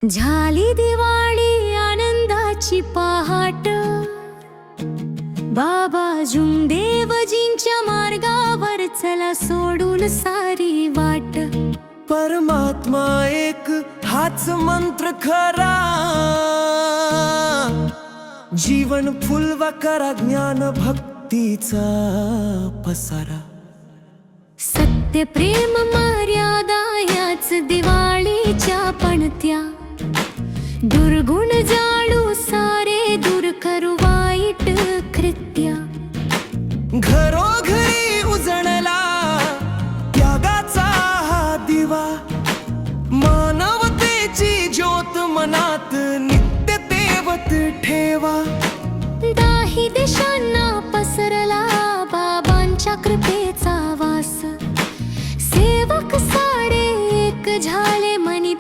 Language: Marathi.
झाली दिवाळी आनंदाची पहाट, बाबा जुमदेवजींच्या मार्गावर चला सोडून सारी वाट। परमात्मा एक हाच मंत्र खरा, जीवन फुलवा करा ज्ञान भक्तीचा पसारा। सत्य प्रेम मर्यादा याच दिवाळीच्या पणत्या, दुर्गुण जाळू सारे दूर करू वाईट कृत्या। घरोघरी उजळला त्यागाचा हा दिवा, मानवतेची ज्योत मनात नित्य तेवत ठेवा। दाही दिशांना पसरला बाबांच्या कृपेचा वास, सेवक साडे एक झाले मनी